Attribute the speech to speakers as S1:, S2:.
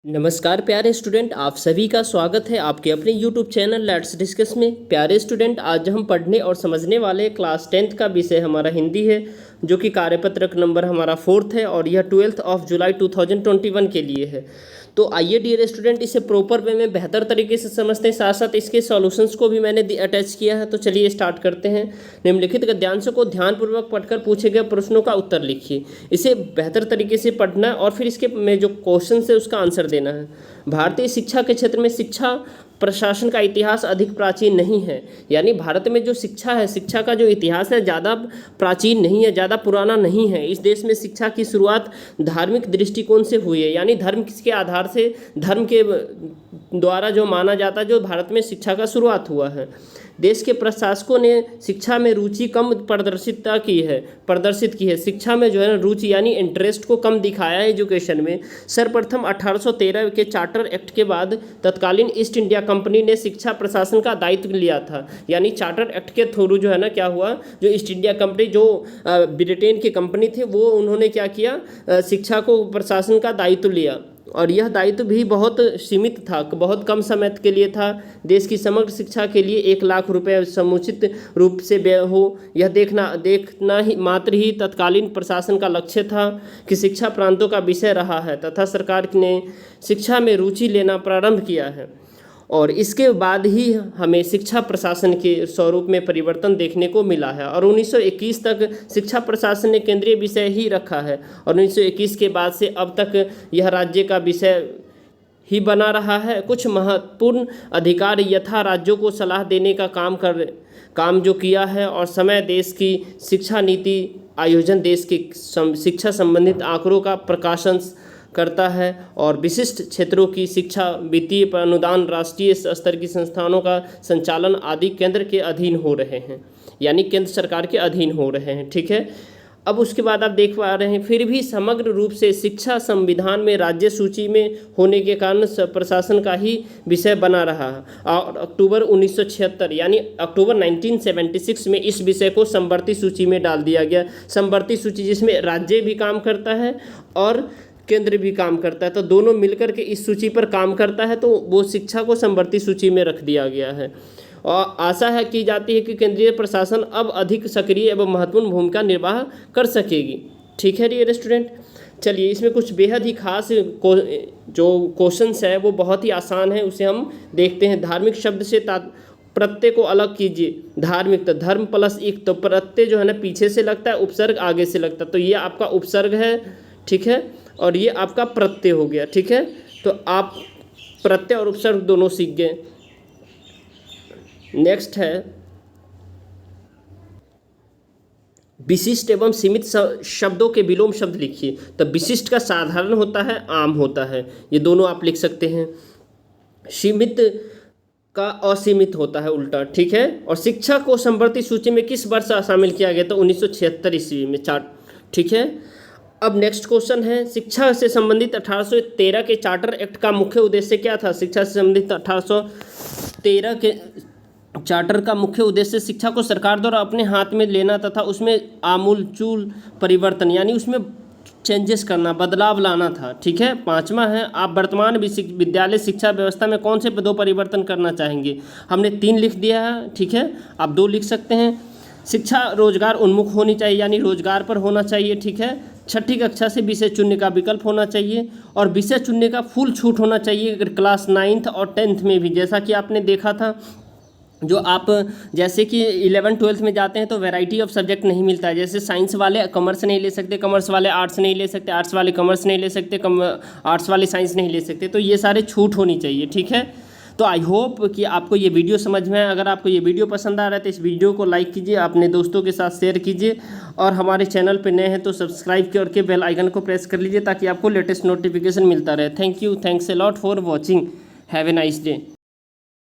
S1: नमस्कार प्यारे स्टूडेंट, आप सभी का स्वागत है आपके अपने यूट्यूब चैनल लेट्स डिस्कस में। प्यारे स्टूडेंट, आज हम पढ़ने और समझने वाले क्लास 10th का विषय हमारा हिंदी है, जो कि कार्यपत्रक नंबर हमारा 4th है और यह 12 जुलाई 2021 के लिए है। तो आइए डियर स्टूडेंट, इसे प्रॉपर वे में बेहतर तरीके से समझते हैं। साथ साथ इसके सॉल्यूशंस को भी मैंने अटैच किया है। तो चलिए स्टार्ट करते हैं। निम्नलिखित गद्यांशों को ध्यानपूर्वक पढ़कर पूछे गए प्रश्नों का उत्तर लिखिए। इसे बेहतर तरीके से पढ़ना और फिर इसके में जो क्वेश्चन है उसका आंसर देना है। भारतीय शिक्षा के क्षेत्र में शिक्षा प्रशासन का इतिहास अधिक प्राचीन नहीं है। यानी भारत में जो शिक्षा है, शिक्षा का जो इतिहास है ज़्यादा प्राचीन नहीं है, ज़्यादा पुराना नहीं है। इस देश में शिक्षा की शुरुआत धार्मिक दृष्टिकोण से हुई है। यानी धर्म किसके आधार से, धर्म के द्वारा जो माना जाता है, जो भारत में शिक्षा का शुरुआत हुआ है। देश के प्रशासकों ने शिक्षा में रुचि कम प्रदर्शित की है। शिक्षा में जो है ना रुचि यानी इंटरेस्ट को कम दिखाया है एजुकेशन में। सर्वप्रथम 1813 के चार्टर एक्ट के बाद तत्कालीन ईस्ट इंडिया कंपनी ने शिक्षा प्रशासन का दायित्व लिया था। यानी चार्टर एक्ट के थ्रू जो है ना क्या हुआ, जो ईस्ट इंडिया कंपनी जो ब्रिटेन की कंपनी थी, वो उन्होंने क्या किया, शिक्षा को प्रशासन का दायित्व लिया। और यह दायित्व भी बहुत सीमित था, बहुत कम समय के लिए था। देश की समग्र शिक्षा के लिए 1 लाख रुपए समुचित रूप से व्यय हो, यह देखना ही मात्र ही तत्कालीन प्रशासन का लक्ष्य था कि शिक्षा प्रांतों का विषय रहा है तथा सरकार ने शिक्षा में रुचि लेना प्रारंभ किया है। और इसके बाद ही हमें शिक्षा प्रशासन के स्वरूप में परिवर्तन देखने को मिला है। और 1921 तक शिक्षा प्रशासन ने केंद्रीय विषय ही रखा है और 1921 के बाद से अब तक यह राज्य का विषय ही बना रहा है। कुछ महत्वपूर्ण अधिकार यथा राज्यों को सलाह देने का काम जो किया है और समय देश की शिक्षा नीति आयोजन, देश की शिक्षा संबंधित आंकड़ों का प्रकाशन करता है और विशिष्ट क्षेत्रों की शिक्षा, वित्तीय अनुदान, राष्ट्रीय स्तर की संस्थानों का संचालन आदि केंद्र के अधीन हो रहे हैं। यानी केंद्र सरकार के अधीन हो रहे हैं। ठीक है। अब उसके बाद आप देख पा रहे हैं, फिर भी समग्र रूप से शिक्षा संविधान में राज्य सूची में होने के कारण प्रशासन का ही विषय बना रहा है। और अक्टूबर 1976 यानी अक्टूबर 1976 में इस विषय को समवर्ती सूची में डाल दिया गया। समवर्ती सूची जिसमें राज्य भी काम करता है और केंद्र भी काम करता है, तो दोनों मिलकर के इस सूची पर काम करता है, तो वो शिक्षा को समवर्ती सूची में रख दिया गया है। और आशा है की जाती है कि केंद्रीय प्रशासन अब अधिक सक्रिय एवं महत्वपूर्ण भूमिका निर्वाह कर सकेगी। ठीक है डियर स्टूडेंट। चलिए, इसमें कुछ बेहद ही खास जो क्वेश्चंस है वो बहुत ही आसान है, उसे हम देखते हैं। धार्मिक शब्द से प्रत्यय को अलग कीजिए। धार्मिक तो धर्म प्लस एक, तो प्रत्यय जो है ना पीछे से लगता है, उपसर्ग आगे से लगता है, तो ये आपका उपसर्ग है। ठीक है। और ये आपका प्रत्यय हो गया। ठीक है। तो आप प्रत्यय और उपसर्ग दोनों सीख गए। नेक्स्ट है विशिष्ट एवं सीमित शब्दों के विलोम शब्द लिखिए। तो विशिष्ट का साधारण होता है, आम होता है, ये दोनों आप लिख सकते हैं। सीमित का असीमित होता है, उल्टा। ठीक है। और शिक्षा को समवर्ती सूची में किस वर्ष शामिल किया गया? तो 1976 ईस्वी में। ठीक है। अब नेक्स्ट क्वेश्चन है, शिक्षा से संबंधित 1813 के चार्टर एक्ट का मुख्य उद्देश्य क्या था? शिक्षा से संबंधित 1813 के चार्टर का मुख्य उद्देश्य शिक्षा को सरकार द्वारा अपने हाथ में लेना तथा उसमें आमूलचूल परिवर्तन यानी उसमें चेंजेस करना, बदलाव लाना था। ठीक है। 5वां है, आप वर्तमान विद्यालय शिक्षा व्यवस्था में कौन से 2 परिवर्तन करना चाहेंगे? हमने 3 लिख दिया है। ठीक है। आप 2 लिख सकते हैं। शिक्षा रोजगार उन्मुख होनी चाहिए, यानी रोजगार पर होना चाहिए। ठीक है। 6ठी कक्षा से विषय चुनने का विकल्प होना चाहिए और विषय चुनने का फुल छूट होना चाहिए क्लास 9th और 10th में भी। जैसा कि आपने देखा था, जो आप जैसे कि 11th 12th में जाते हैं तो वैरायटी ऑफ सब्जेक्ट नहीं मिलता है। जैसे साइंस वाले कॉमर्स नहीं ले सकते, कॉमर्स वाले आर्ट्स नहीं ले सकते, आर्ट्स वाले कॉमर्स नहीं ले सकते, आर्ट्स वाले साइंस नहीं ले सकते, तो ये सारे छूट होनी चाहिए। ठीक है। तो आई होप कि आपको ये वीडियो समझ में आए। अगर आपको ये वीडियो पसंद आ रहा है तो इस वीडियो को लाइक कीजिए, अपने दोस्तों के साथ शेयर कीजिए और हमारे चैनल पर नए हैं तो सब्सक्राइब करके बेल आइकन को प्रेस कर लीजिए ताकि आपको लेटेस्ट नोटिफिकेशन मिलता रहे। Thank you, thanks a lot for watching, have a nice day.